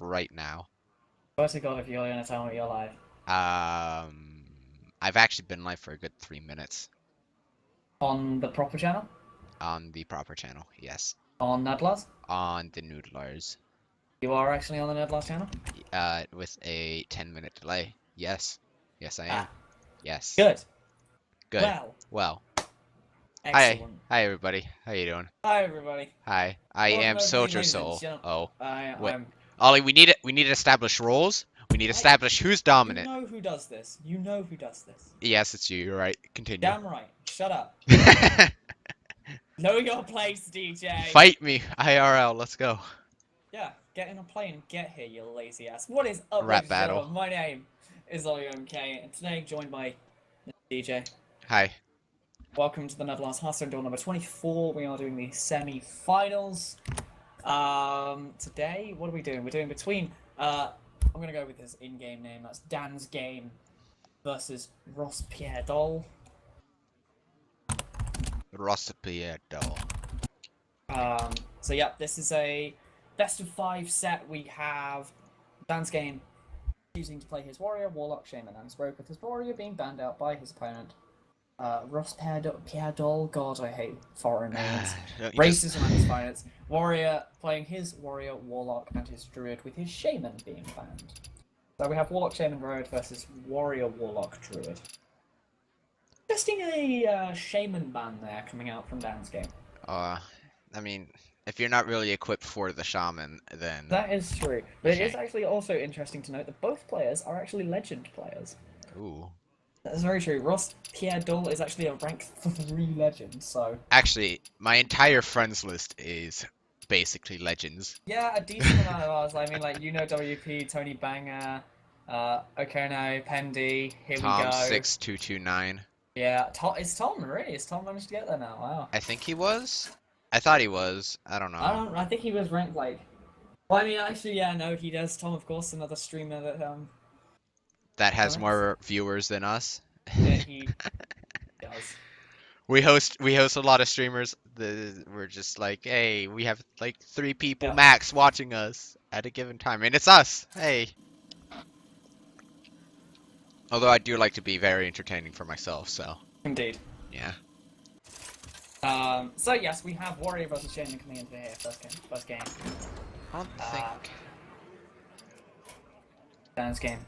right now. Swear to God, if you're gonna tell me you're live. I've actually been live for a good 3 minutes On the proper channel? on the proper channel. Yes, On Nudlarz? on the Nudlarz. You are actually on the Nudlarz channel? With a 10-minute delay. Yes, yes, I am. Ah, Yes, good. good. Well, Well, hi, excellent. hi everybody. How you doing? Hi, everybody. Hi, I Welcome, am everybody, Soldier ladies and Soul. gentlemen. Oh, what? I'm... Ollie, we need to establish roles. We need to establish who's You dominant. know who does this. You know who does this. Yes, it's you. You're right. Continue. Damn right. Shut up. Know your place, DJ. Fight me, IRL. Let's go. Yeah, get in a plane and get here, you lazy ass. What is up, Rap ladies and battle. gentlemen? My name is OMK, and today joined by DJ. Hi. Welcome to the Nudlarz Hearthstone Duel number 24. We are doing the semi-finals. Today, what are we doing? We're doing between, I'm gonna go with his in-game name, that's DansGame versus RossPierrDol. RossPierrDol. So yeah, this is a best of 5 set. We have DansGame choosing to play his warrior, Warlock, Shaman, and Rogue, with his warrior being banned out by his opponent. RossPierrDol, God, I hate foreign names. Racism and his finance. Warrior playing his warrior, Warlock, and his Druid, with his Shaman being banned. So we have Warlock, Shaman, Druid versus Warrior, Warlock, Druid. Interesting a Shaman ban there coming out from DansGame. I mean, if you're not really equipped for the Shaman, then... That is true. But it is actually also interesting to note that both players are actually legend players. Ooh. That is very true. RossPierrDol is actually a rank 3 legend, so... Actually, my entire friends list is basically legends. Yeah, a decent amount of ours. I mean, like, you know WP, Tony Banger, Okono, Pendy, here we go. Tom6229. Yeah, is Tom, really? Is Tom managed to get there now? Wow. I think he was. I thought he was. I don't know. I think he was ranked, like... Well, I mean, actually, yeah, no, he does. Tom, of course, another streamer that, that has more viewers than us. Yeah, he does. We host a lot of streamers. We're just like, hey, we have like 3 people max watching us at a given time, and it's us. Hey. Although I do like to be very entertaining for myself, so. Indeed. Yeah. So yes, we have Warrior versus Shaman coming into here first game. I don't think. DansGame.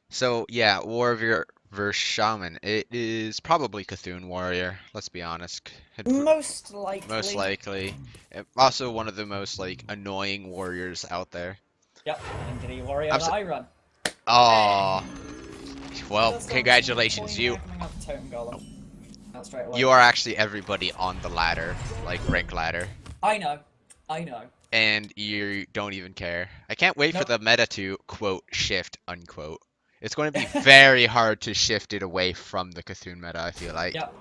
So yeah, Warrior versus Shaman. It is probably Cthulhu Warrior. Let's be honest. Most likely. Most likely. Also one of the most like annoying warriors out there. Yep. Indeed, Warrior that I run. Oh. Well, congratulations, you. You are actually everybody on the ladder, like rank ladder. I know. And you don't even care. I can't wait for the meta to quote shift unquote. It's going to be very hard to shift it away from the Cthulhu meta, I feel like. Yep.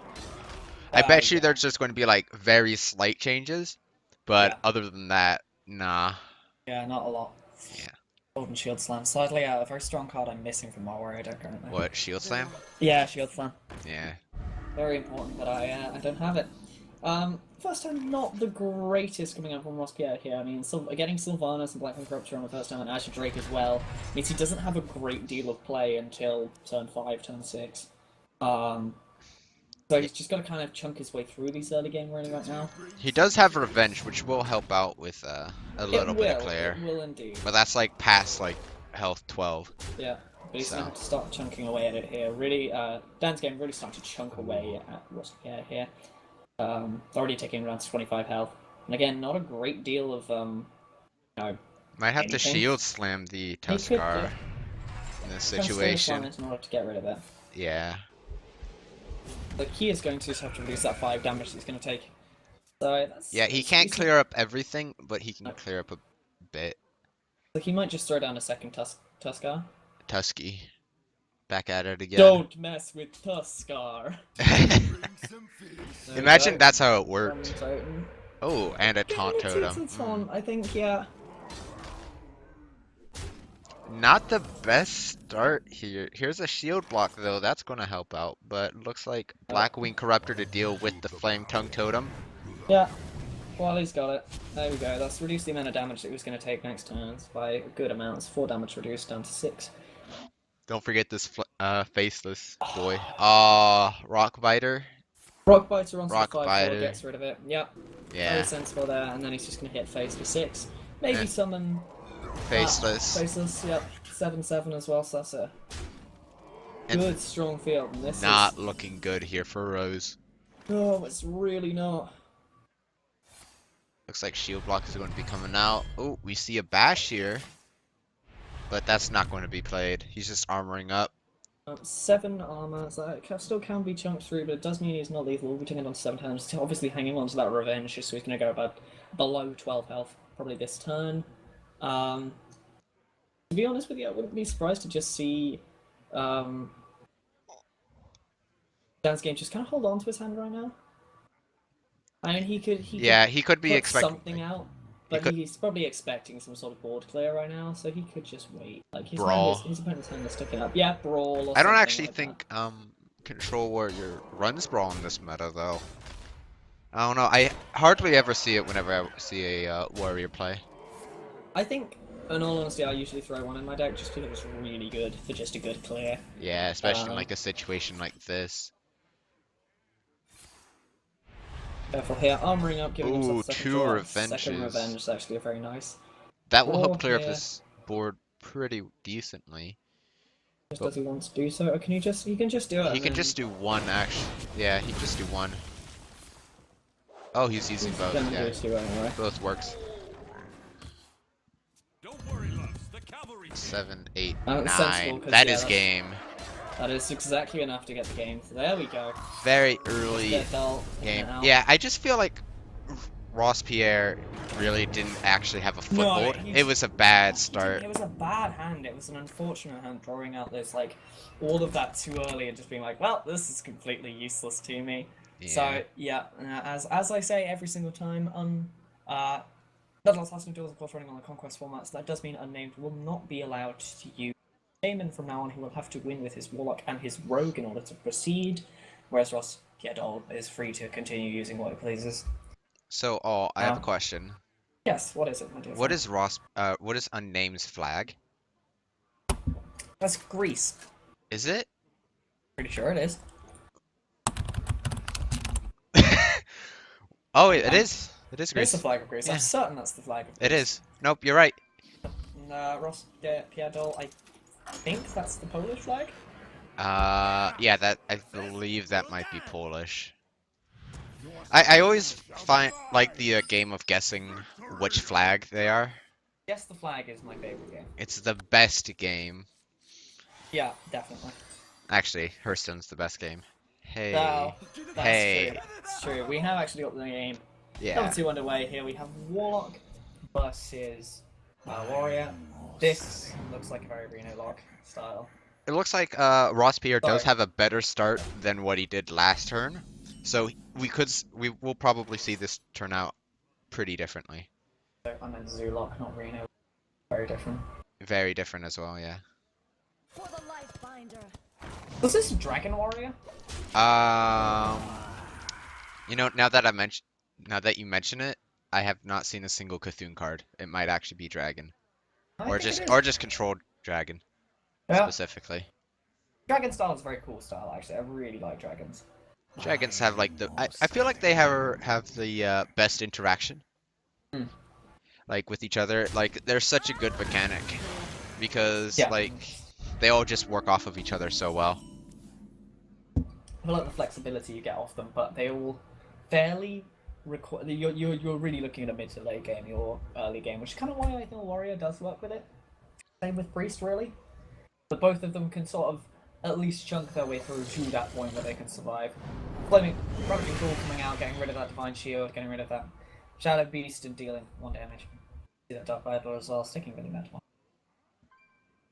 I bet you there's just going to be like very slight changes, but other than that, nah. Yeah, not a lot. Yeah. Golden Shield Slam. Sadly, a very strong card I'm missing from my warrior deck currently. What, Shield Slam? Yeah, Shield Slam. Yeah. Very important, but I don't have it. First time, not the greatest coming out from RossPierre here. I mean, getting Sylvanas and Black Corruption on the first time, and Azure Drake as well, means he doesn't have a great deal of play until turn 5, turn 6. So he's just got to kind of chunk his way through these early game really right now. He does have Revenge, which will help out with a little bit of clear. It will indeed. But that's like past like health 12. Yeah, but he's going to have to start chunking away at it here. Really, DansGame really starting to chunk away at RossPierre here. Already taking around 25 health. And again, not a great deal of, Might have to Shield Slam the Tuskar in this situation. In order to get rid of it. Yeah. But he is going to just have to reduce that 5 damage he's going to take. So yeah, he can't clear up everything, but he can clear up a bit. So he might just throw down a second Tuskar. Tusky. Back at it again. Don't mess with Tuskar. Imagine that's how it worked. Oh, and a taunt totem. I think, yeah. Not the best start here. Here's a shield block though, that's gonna help out, but looks like Blackwing Corruptor to deal with the Flame Tongue Totem. Yeah. Wally's got it. There we go. That's reduced the amount of damage that he was going to take next turn by a good amount. It's 4 damage reduced down to 6. Don't forget this faceless boy. Ah, Rock Biter. Rock Biter onto Rock the 5/4 Biter. gets rid of it. Yep. Yeah. Very sensible there, and then he's just going to hit face for 6. Maybe summon Faceless. Faceless, yep. 7/7 as well, so that's a good, strong field. And this not is looking good here for Rose. No, it's really not. Looks like shield block is going to be coming out. Oh, we see a bash here. But that's not going to be played. He's just armoring up. 7 armor, so it still can be chunked through, but it does mean he's not lethal. We'll be taking it on 7 turns. Obviously hanging on to that revenge, just so he's going to go about below 12 health, probably this turn. To be honest with you, I wouldn't be surprised to just see DansGame just kind of hold on to his hand right now. I mean, he could be expecting something out, but he's probably expecting some sort of board clear right now, so he could just wait. Like his opponent's hand is sticking up. Yeah, brawl. Or I don't actually like think Control Warrior runs brawl in this meta though. I don't know. I hardly ever see it whenever I see a warrior play. I think, in all honesty, I usually throw one in my deck just because it's really good for just a good clear. Yeah, especially in like a situation like this. Careful here, armoring up, giving himself a two revenges. Second revenge is actually very nice. That will help clear up this board pretty decently. Does he want to do so? Or can he can just do it? He can just do one, actually. Yeah, he can just do one. Oh, he's using both. Yeah, anyway. both works. Don't worry, loves. The cavalry. 7, 8, sensible, 9. That is game. That is exactly enough to get the game. So there we go. Very early game. Yeah, I just feel like RossPierre really didn't actually have a foothold. It was a bad start. It was a bad hand. It was an unfortunate hand drawing out this, like, all of that too early and just being like, well, this is completely useless to me. Yeah. So, yeah, as I say every single time, Nudlarz has no duels, of course, running on the Conquest format, so that does mean Unnamed will not be allowed to use Shaman from now on. He will have to win with his Warlock and his Rogue in order to proceed, whereas RossPierrDol is free to continue using what he pleases. So, I have a question. Yes, what is it, my dear? What is what is Unnamed's flag? That's Greece. Is it? Pretty sure it is. Oh, it is. It is Greece. It's the flag of Greece. Yeah. I'm certain that's the flag of Greece. It is. Nope, you're right. RossPierrDol, I think that's the Polish flag? Yeah, I believe that might be Polish. I always find like the game of guessing which flag they are. Guess the flag is my favorite game. It's the best game. Yeah, definitely. Actually, Hearthstone's the best game. Hey. No, that's hey. True. It's true. We have actually got the game. Yeah. Number 2 underway here. We have Warlock versus Warrior. This looks like a very Reno Lock style. It looks like RossPierre does have a better start than what he did last turn. So we will probably see this turn out pretty differently. I meant Zoolock, not Reno. Very different. Very different as well, yeah. For the life binder. Was this Dragon Warrior? You know, now that you mention it, I have not seen a single Cthulhu card. It might actually be Dragon, or just controlled Dragon, specifically. Dragon style is a very cool style, actually. I really like dragons. Dragons have like I feel like they have the best interaction, like with each other. Like they're such a good mechanic because like they all just work off of each other so well. I like the flexibility you get off them, but they all fairly you're really looking at a mid to late game, your early game, which is kind of why I think Warrior does work with it. Same with Priest, really. But both of them can sort of at least chunk their way through to that point where they can survive. Ravaging Pool coming out, getting rid of that Divine Shield, getting rid of that Shadow Beast and dealing 1 damage. See that Dark Idol as well, sticking really mad one.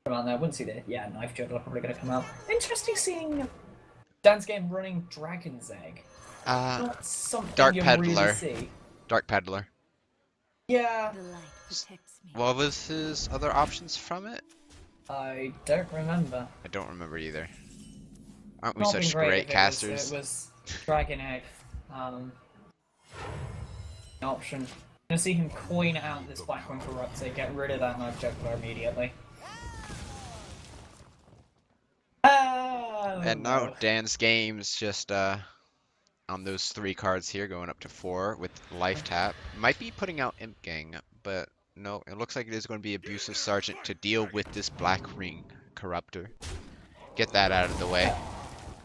Come on there, wouldn't see the Knife Juggler probably going to come out. Interesting seeing DansGame running Dragon's Egg. Not something Dark you Peddler. really see. Dark Peddler. Yeah. What was his other options from it? I don't remember. I don't remember either. Aren't we such great casters? It was Dragon Egg. option. I'm gonna see him coin out this Black-Wing Corruptor, get rid of that Knife Juggler immediately. Oh, And now no. DansGame's just on those 3 cards here, going up to 4 with life tap. Might be putting out Imp Gang, but no, it looks like it is going to be Abusive Sergeant to deal with this Black Ring Corruptor. Get that out of the way.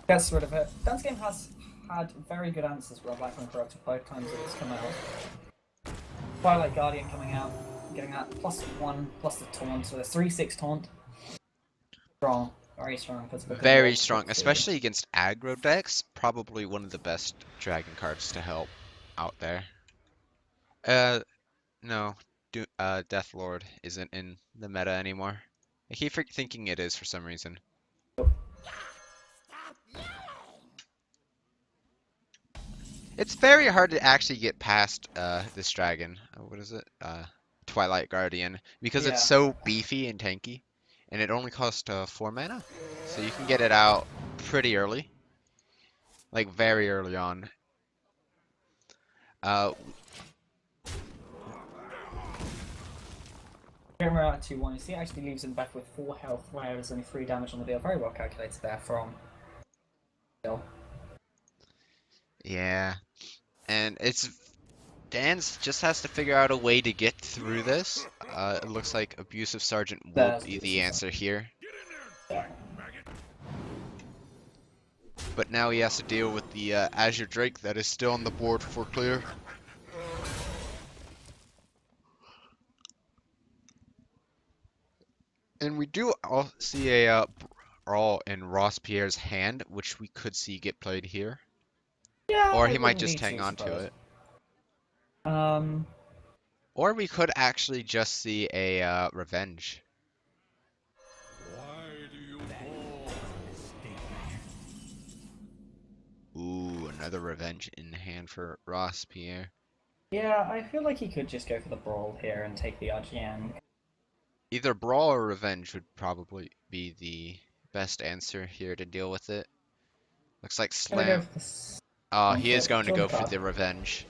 Gets rid of it. DansGame has had very good answers for a Black-Wing Corruptor both times it has come out. Twilight Guardian coming out, getting that +1 plus the taunt, so a 3/6 taunt. Strong. Very strong. Very strong, especially against aggro decks. Probably one of the best dragon cards to help out there. No, Death Lord isn't in the meta anymore. I keep thinking it is for some reason. It's very hard to actually get past this dragon. What is it? Twilight Guardian, because it's so beefy and tanky. And it only costs 4 mana, so you can get it out pretty early, like very early on. We're at 2-1. You see, it actually leaves him back with 4 health, where there's only 3 damage on the deal. Very well calculated there from Bill. Yeah, and Dans just has to figure out a way to get through this. It looks like Abusive Sergeant will be the answer here. Yeah. But now he has to deal with the Azure Drake that is still on the board for clear. And we do all see a Brawl in RossPierre's hand, which we could see get played here. Yeah, or he might just hang on to it. Or we could actually just see a Revenge. Ooh, another Revenge in hand for RossPierre. Yeah, I feel like he could just go for the Brawl here and take the RGM. Either Brawl or Revenge would probably be the best answer here to deal with it. Looks like Slam. Oh, he is going to go for the Revenge.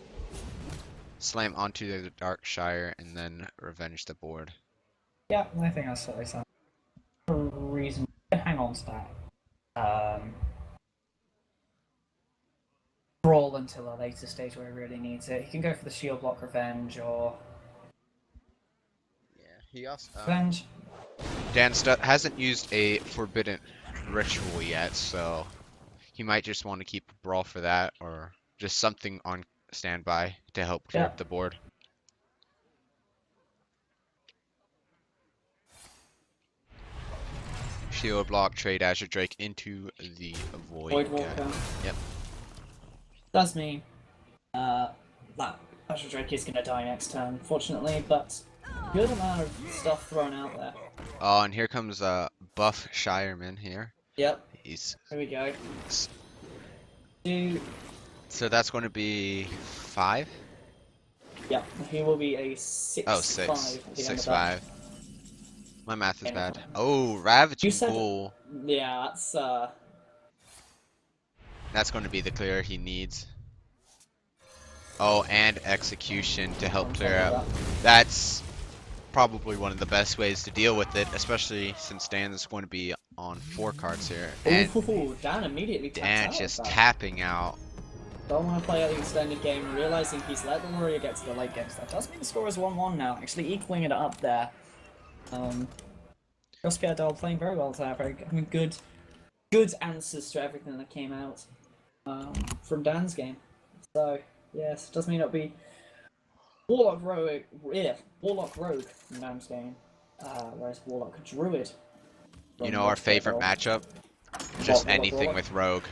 Slam onto the Darkshire and then Revenge the board. Yeah, I think that's what they sound. For a reason, hang on to that. Brawl until a later stage where he really needs it. He can go for the Shield Block Revenge or. Yeah, he also. Revenge. Dan hasn't used a Forbidden Ritual yet, so he might just want to keep Brawl for that, or just something on standby to help clear up the board. Shield Block, trade Azure Drake into the Void Walker. Yep. Does mean that Azure Drake is going to die next turn, fortunately, but good amount of stuff thrown out there. Oh, and here comes Buff Shireman here. Yep. Here we go. So that's going to be 5? Yep, he will be a 6-5. Oh, 6. 6-5. My math is bad. Oh, Ravaging Bull. Yeah, that's going to be the clear he needs. Oh, and Execution to help clear up. That's probably one of the best ways to deal with it, especially since Dan is going to be on 4 cards here. And Dan immediately just tapping out. Don't want to play out the extended game, realizing he's let the Warrior get to the late games. That does mean the score is 1-1 now, actually equaling it up there. RossPierrDol playing very well today, very good answers to everything that came out from DansGame. So, yes, it does mean it'll be Warlock Rogue from DansGame, whereas Warlock Druid. You know our favorite matchup? Just anything with Rogue.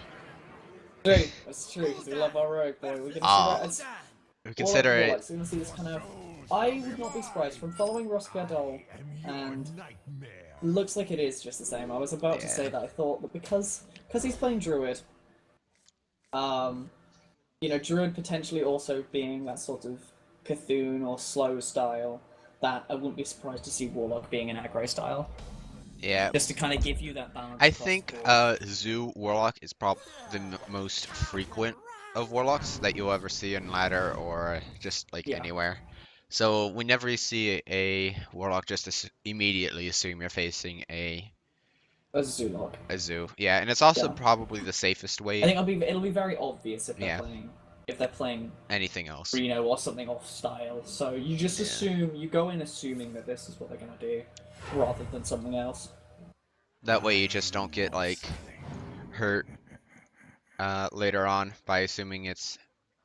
True, that's true, because we love our Rogue, boy. We're gonna see that we consider it. So we're gonna see this kind of. I would not be surprised from following RossPierrDol, and looks like it is just the same. I was about to say that I thought that because he's playing Druid, you know, Druid potentially also being that sort of Cthulhu or slow style, that I wouldn't be surprised to see Warlock being an aggro style. Yeah. Just to kind of give you that balance. I think Zoo Warlock is probably the most frequent of Warlocks that you'll ever see in ladder or just like anywhere. So whenever you see a Warlock, just immediately assume you're facing a Zoolock. a zoo. Yeah, and it's also Yeah. probably the safest way. I think it'll be very obvious if they're playing Anything else. Reno or something off style. So you just assume, you go in assuming that this is what they're gonna do, rather than something else. That way you just don't get like hurt later on by assuming it's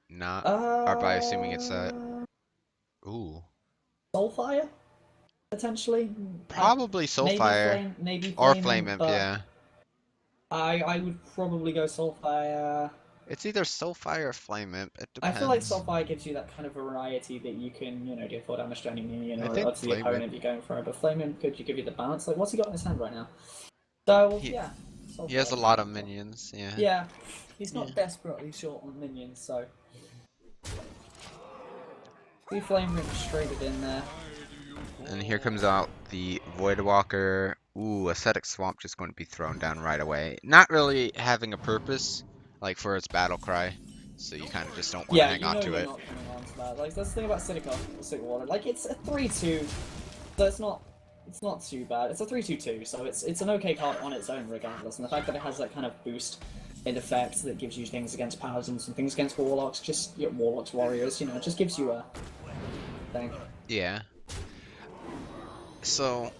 not, or by assuming it's ooh. Soulfire, potentially. Probably Soulfire maybe or Flame Flame Imp, yeah. I would probably go Soulfire. It's either Soulfire or Flame Imp. It I depends. feel like Soulfire gives you that kind of variety that you can, do 4 damage to any minion or to the opponent you're going for. But Flame Imp could give you the balance. Like, what's he got in his hand right now? So, yeah. He has a lot of minions, yeah. Yeah, he's not desperately short on minions, so. We Flame Imp straight it in there. And here comes out the Voidwalker. Ooh, Ascetic Swamp just going to be thrown down right away. Not really having a purpose, like for its battle cry. So you kind of just don't want to hang on to it. Not coming on to that. Like, that's the thing about Acidic Water. Like, it's a 3-2, so it's not too bad. It's a 3-2-2, so it's an okay card on its own regardless. And the fact that it has that kind of boost in effect that gives you things against Paladins and things against Warlocks, just Warlocks, Warriors, it just gives you a thing. Yeah. So,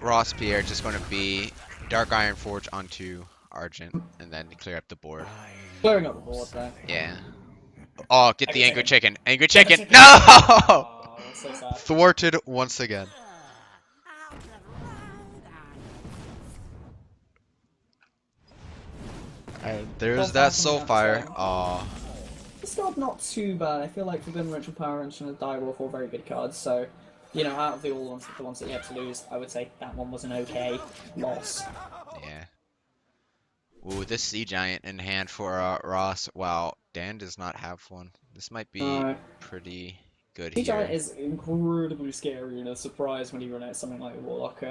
RossPierre just going to be Dark Iron Forge onto Argent, and then clear up the board. Clearing up the board there. Yeah. Oh, get the Angry Chicken. Angry Get the Chicken! chicken. No! Oh, that's so sad. Thwarted once again. There's that Soulfire. Aw. This card not too bad. I feel like Forbidden Ritual, Power Wrench, and Direwolf are all very good cards, so, out of the ones that you had to lose, I would say that one was an okay loss. Yeah. Ooh, this Sea Giant in hand for Ross. Wow, Dan does not have one. This might be pretty good here. Sea Giant is incredibly scary and a surprise when you run out something like Warlock.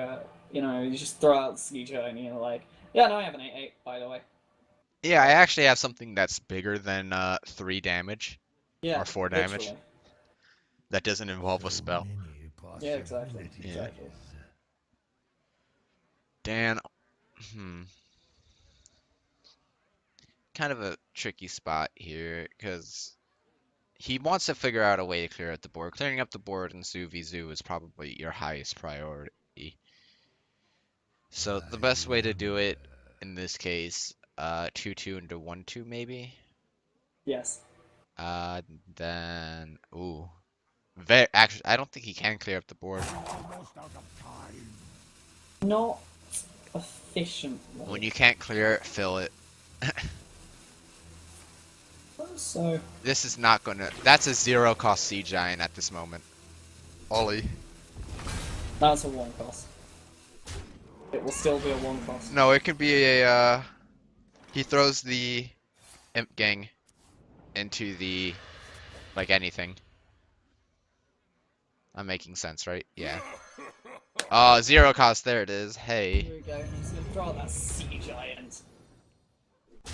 You just throw out Sea Giant and you're like, yeah, no, I have an 8-8, by the way. Yeah, I actually have something that's bigger than 3 damage. Yeah, or 4 damage. literally. That doesn't involve a spell. Yeah, exactly. Yeah. Exactly. Dan, kind of a tricky spot here, because he wants to figure out a way to clear out the board. Clearing up the board in Zoo v Zoo is probably your highest priority. So the best way to do it in this case, 2-2 into 1-2 maybe? Yes. Then, ooh. Actually, I don't think he can clear up the board. Not efficient. When you can't clear it, fill it. So. This is not gonna. That's a 0 cost Sea Giant at this moment. Ollie. That's a 1 cost. It will still be a 1 cost. No, it can be a. He throws the Imp Gang into the. Like anything. I'm making sense, right? Yeah. 0 cost. There it is. Hey. Here we go. He's gonna throw out that Sea Giant.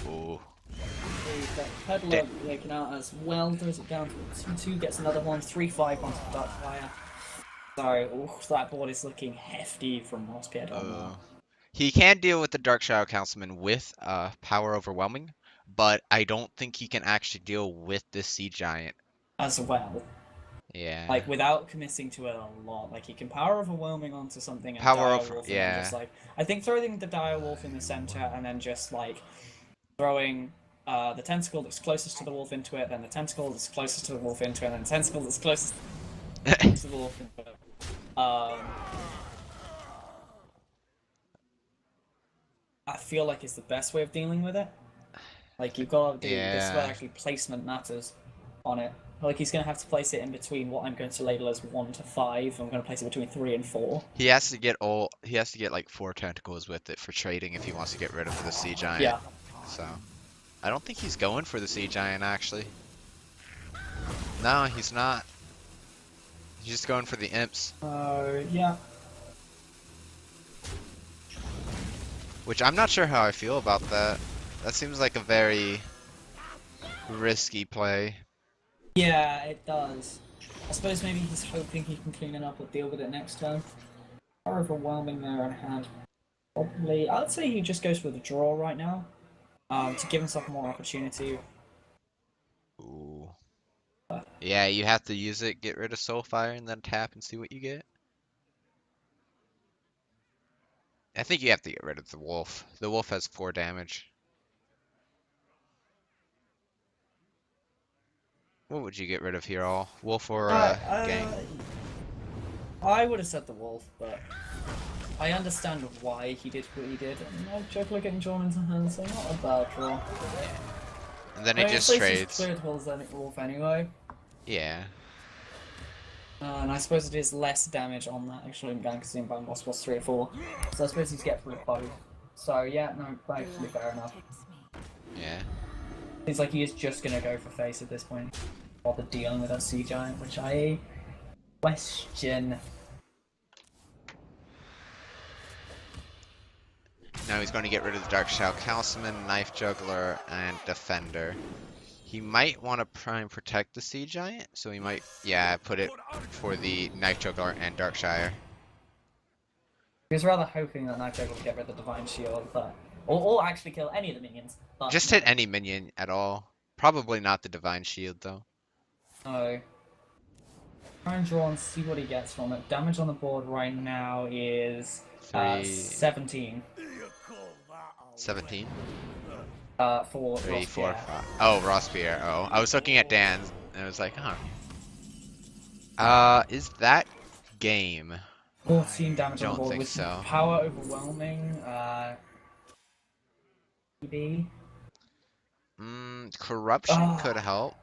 Ooh. Peddler taken out as well, throws it down to 2-2, gets another one, 3-5 onto the Darkfire. So, that board is looking hefty from RossPierrDol. He can deal with the Dark Shadow Councilman with Power Overwhelming, but I don't think he can actually deal with this Sea Giant. As well. Yeah. Like, without committing to it a lot. Like, he can Power Overwhelming onto something and yeah. Just, like, I think throwing the Direwolf in the center and then just, like, throwing the tentacle that's closest to the wolf into it, then the tentacle that's closest to the wolf into it, and then the tentacle that's closest to the wolf into it. I feel like it's the best way of dealing with it. Like, you've got to do this is where actually placement matters on it. Like, he's going to have to place it in between what I'm going to label as 1 to 5. I'm going to place it between 3 and 4. He has to get like 4 tentacles with it for trading if he wants to get rid of the Sea Giant. Yeah. So, I don't think he's going for the Sea Giant actually. No, he's not. He's just going for the Imps. Yeah. Which I'm not sure how I feel about that. That seems like a very risky play. Yeah, it does. I suppose maybe he's hoping he can clean it up or deal with it next turn. More overwhelming there on hand. Probably, I'd say he just goes for the draw right now, to give himself more opportunity. Ooh. Yeah, you have to use it, get rid of Soulfire, and then tap and see what you get. I think you have to get rid of the wolf. The wolf has 4 damage. What would you get rid of here, all? Wolf or gang? I would have said the wolf, but I understand why he did what he did. And Juggler getting drawn into hand, so not a bad draw. And then he just trades. Cleared wolf anyway. Yeah. And I suppose it is less damage on that actually in because the Inbound Boss was 3 or 4. So I suppose he's get through both. So yeah, no, actually fair enough. Yeah. Seems like he is just gonna go for face at this point. Bother dealing with that Sea Giant, which I question. Now he's going to get rid of the Dark Shadow Councilman, Knife Juggler, and Defender. He might want to prime protect the Sea Giant, so he might, yeah, put it for the Knife Juggler and Darkshire. He was rather hoping that Knife Juggler would get rid of the Divine Shield, but or actually kill any of the minions. But Just hit any minion at all. Probably not the Divine Shield, though. No. Try and draw and see what he gets from it. Damage on the board right now is 17. 17? For 3, 4, RossPierre. 5. Oh, RossPierrDol. Oh, I was looking at Dan's, and I was like, huh. Is that game? 14 damage on Don't the board think with so. power overwhelming. Maybe. Corruption could help.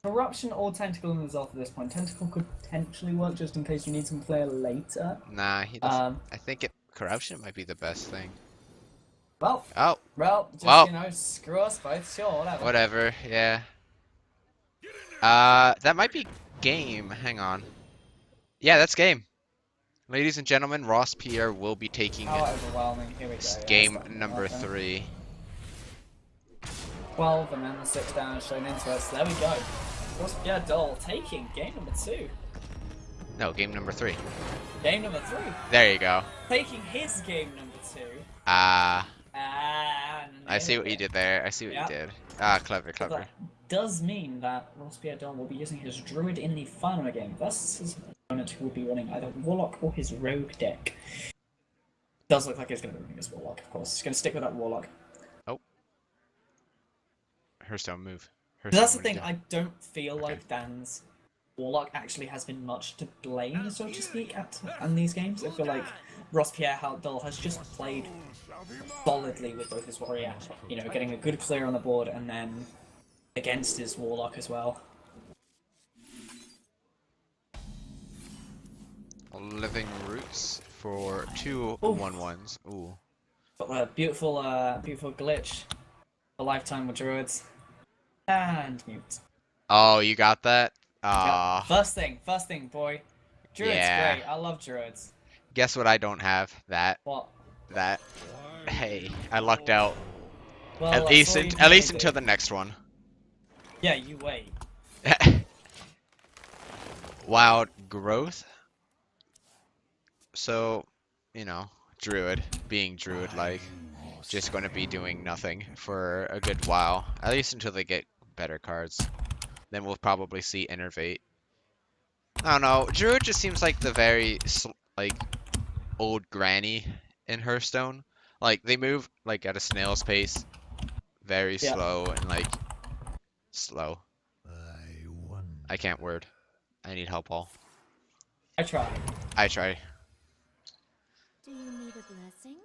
Corruption or Tentacle in the result at this point. Tentacle could potentially work just in case you need some player later. Nah, he doesn't. I think corruption might be the best thing. Well, just, you know, screw us both, sure, whatever. Whatever, yeah. That might be game. Hang on. Yeah, that's game. Ladies and gentlemen, RossPierrDol will be taking How overwhelming. Here we go. game number 3. 12 and then the 6 damage shown into us. There we go. RossPierrDol taking game number 2. No, game number 3. Game number 3. There you go. Taking his game number 2. I see what you did there. I see what you did. Clever. That does mean that RossPierrDol will be using his Druid in the final game versus his opponent who will be running either Warlock or his Rogue deck. Does look like he's going to be running his Warlock, of course. He's going to stick with that Warlock. Oh. Hearthstone move. That's the thing, I don't feel like Dan's Warlock actually has been much to blame, so to speak, in these games. I feel like RossPierrDol has just played solidly with both his warrior, you know, getting a good clear on the board and then against his Warlock as well. Living Roots for 2 1/1s. Ooh. Got a beautiful glitch. A lifetime with Druids. And mute. Oh, you got that? Yeah. First thing, boy. Druids, yeah. great. I love Druids. Guess what I don't have? That. What? That. Hey, I lucked out. Well, at least until the next one. Yeah, you wait. Wild growth. So, you know, Druid, being Druid-like, just going to be doing nothing for a good while. At least until they get better cards. Then we'll probably see Innervate. I don't know. Druid just seems like the very, old granny in Hearthstone. Like, they move, at a snail's pace. Very slow and, slow. I can't word. I need help, all. I try. I try. Do you need a blessing?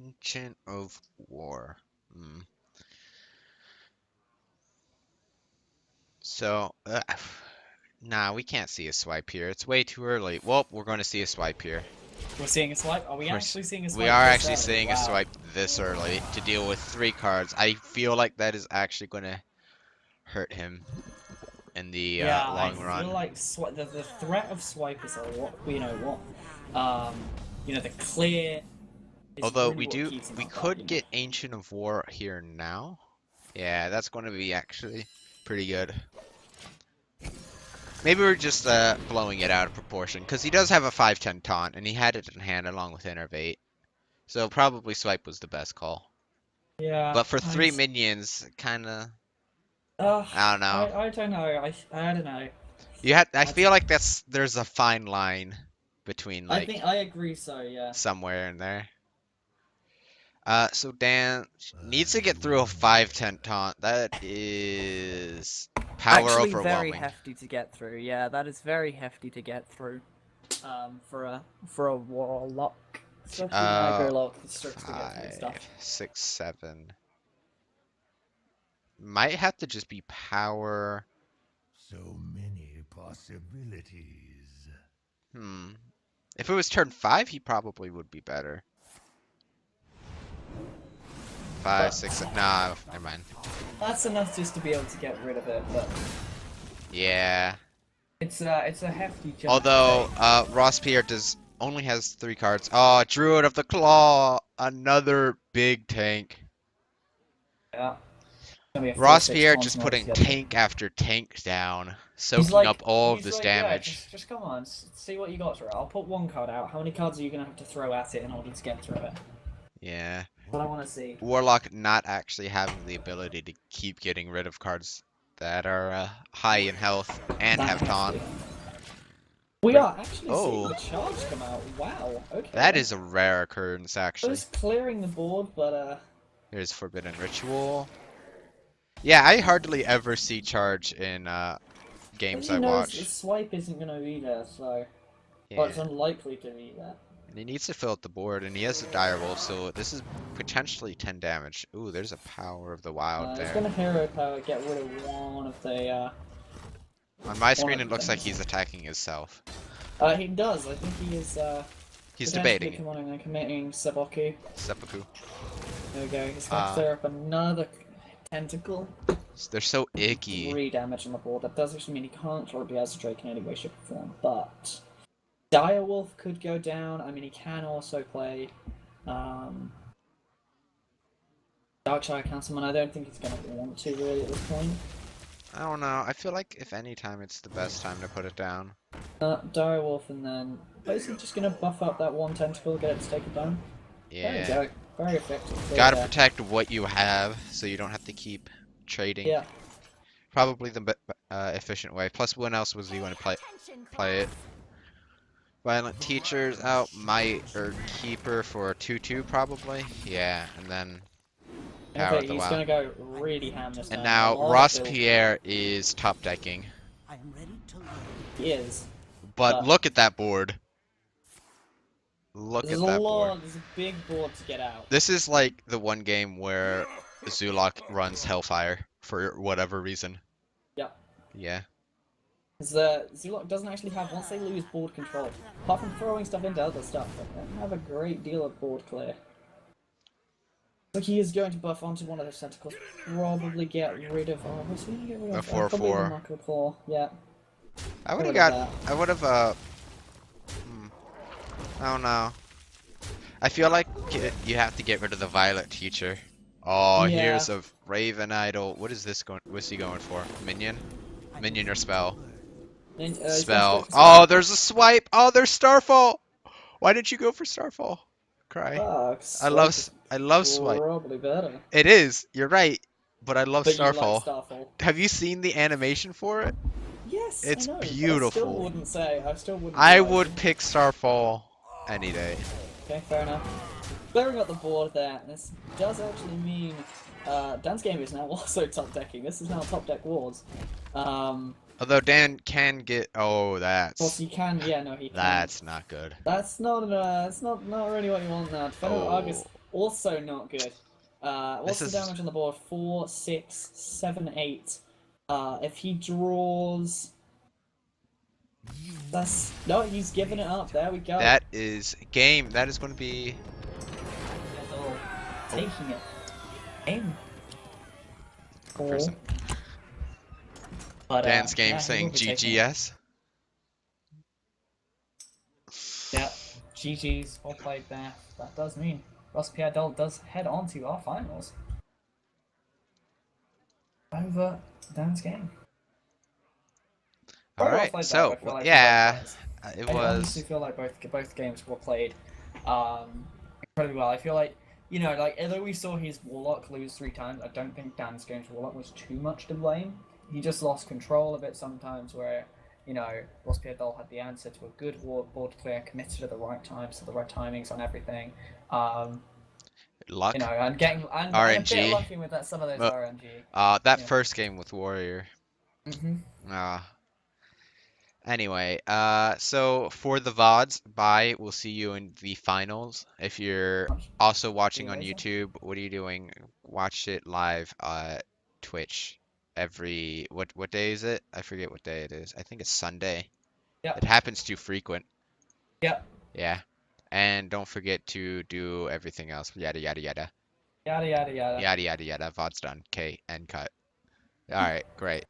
Ancient of War. So, nah, we can't see a swipe here. It's way too early. Well, we're going to see a swipe here. We're seeing a swipe? Are we actually seeing a swipe? We are actually seeing a swipe this early to deal with 3 cards. I feel like that is actually going to hurt him. in the I long run. feel like the threat of swipe is a lot. The clear. Is Although really what we keeps him up could there, get Ancient of War here now. Yeah, that's going to be actually pretty good. Maybe we're just blowing it out of proportion, because he does have a 5/10 taunt, and he had it in hand along with Innervate. So probably swipe was the best call. Yeah. But for 3 minions, kind of... I don't know. I don't know. I don't know. I feel like there's a fine line between, like... I think I agree. So yeah. Somewhere in there. So Dan needs to get through a 5/10 taunt. That is power Actually, overwhelming. very hefty to get through. Yeah, that is very hefty to get through. For a warlock, especially aggro lock, it starts to get through stuff. 5, 6, 7. Might have to just be power. So many possibilities. If it was turn 5, he probably would be better. 5, 6, nah, never mind. That's enough just to be able to get rid of it, but Yeah. it's a hefty jump. Although RossPierrDol only has 3 cards. Oh, Druid of the Claw, another big tank. Yeah. RossPierrDol just putting tank after tank down, soaking up all of this damage. Yeah, just come on, see what you got through it. I'll put 1 card out. How many cards are you gonna have to throw at it in order to get through it? Yeah. What I want to see. Warlock not actually having the ability to keep getting rid of cards that are high in health and have taunt. We are actually seeing the charge come out. Wow. Okay. That is a rare occurrence, actually. Just clearing the board, but Here's Forbidden Ritual. Yeah, I hardly ever see charge in games I watch. The swipe isn't gonna be there, so Yeah. well, it's unlikely to be there. And he needs to fill out the board, and he has a Direwolf, so this is potentially 10 damage. Ooh, there's a Power of the Wild He's there. gonna hero power, get rid of one of the. On my screen, it looks like he's attacking himself. He does. I think he is. He's debating it. Committing and committing Seppuku. Seppuku. There we go. He's gonna clear up another tentacle. They're so icky. 3 damage on the board. That does actually mean he can't probably as Drake in any way, shape, or form, but Direwolf could go down. I mean, he can also play Darkshire Councilman. I don't think he's going to want to really at this point. I don't know. I feel like if any time, it's the best time to put it down. Direwolf, and then basically just going to buff up that 1 tentacle, get it to take it down. Yeah. There you go. Very effective. Gotta protect what you have, so you don't have to keep trading. Yeah. Probably the efficient way. Plus, when else was he going to play it? Violent Teachers out, Might or Keeper for 2/2 probably. Yeah, and then Power of the he's Wild. gonna go really ham this time. And now RossPierror is top decking. He is. But look at that board. Look at that board. There's a big board to get out. This is like the one game where Zulok runs Hellfire for whatever reason. Yep. Yeah. Zulok doesn't actually have, once they lose board control, apart from throwing stuff into other stuff, they don't have a great deal of board clear. So he is going to buff onto one of those tentacles, probably get rid of, what's he going to get rid of? A 4/4. Probably the Micro Claw, yeah. I would have I don't know. I feel like you have to get rid of the Violet Teacher. Oh, Yeah. here's a Raven Idol. What is this going? What's he going for? Minion? Minion or spell? Spell. Oh, there's a swipe. Oh, there's Starfall. Why didn't you go for Starfall? Cry. I love swipe. Probably better. It is. You're right. But I love But Starfall. you like Starfall. Have you seen the animation for it? Yes, It's I know, beautiful. But I still wouldn't. I would pick Starfall any day. Okay, fair enough. Clearing up the board there. This does actually mean DansGame is now also top decking. This is now top deck wars. Although Dan can get. Oh, that's. Well, he can. Yeah, no, he can. That's not good. That's not. It's not really what you want now. Defender of Argus also not good. What's the damage on the board? 4, 6, 7, 8. If he draws. No, he's giving it up. There we go. That is game. That is going to be. Taking it. Aim. Cool. But DansGame yeah, he will saying be taking it. GGS. Yeah, GG's, well played there. That does mean RossPierrDol does head on to our finals over DansGame. All Very well right, played though. I so feel like from both yeah, players. it I honestly was. feel like both games were played incredibly well. I feel like like although we saw his Warlock lose 3 times, I don't think DansGame's Warlock was too much to blame. He just lost control of it sometimes, where RossPierrDol had the answer to a good board clear, committed at the right times, to the right timings on everything. Luck, And getting and a bit RNG. lucky with that some of those Well, RNG. that Yeah. first game with Warrior. Mm-hmm. Anyway, so for the VODs, bye. We'll see you in the finals. If you're also See watching you on later. YouTube, what are you doing? Watch it live Twitch every what day is it? I forget what day it is. I think it's Sunday. Yeah. It happens too frequent. Yeah. Yeah. And don't forget to do everything else. Yada yada yada. Yada yada yada. Yada yada yada. VOD's done. Okay, end cut. All right, great.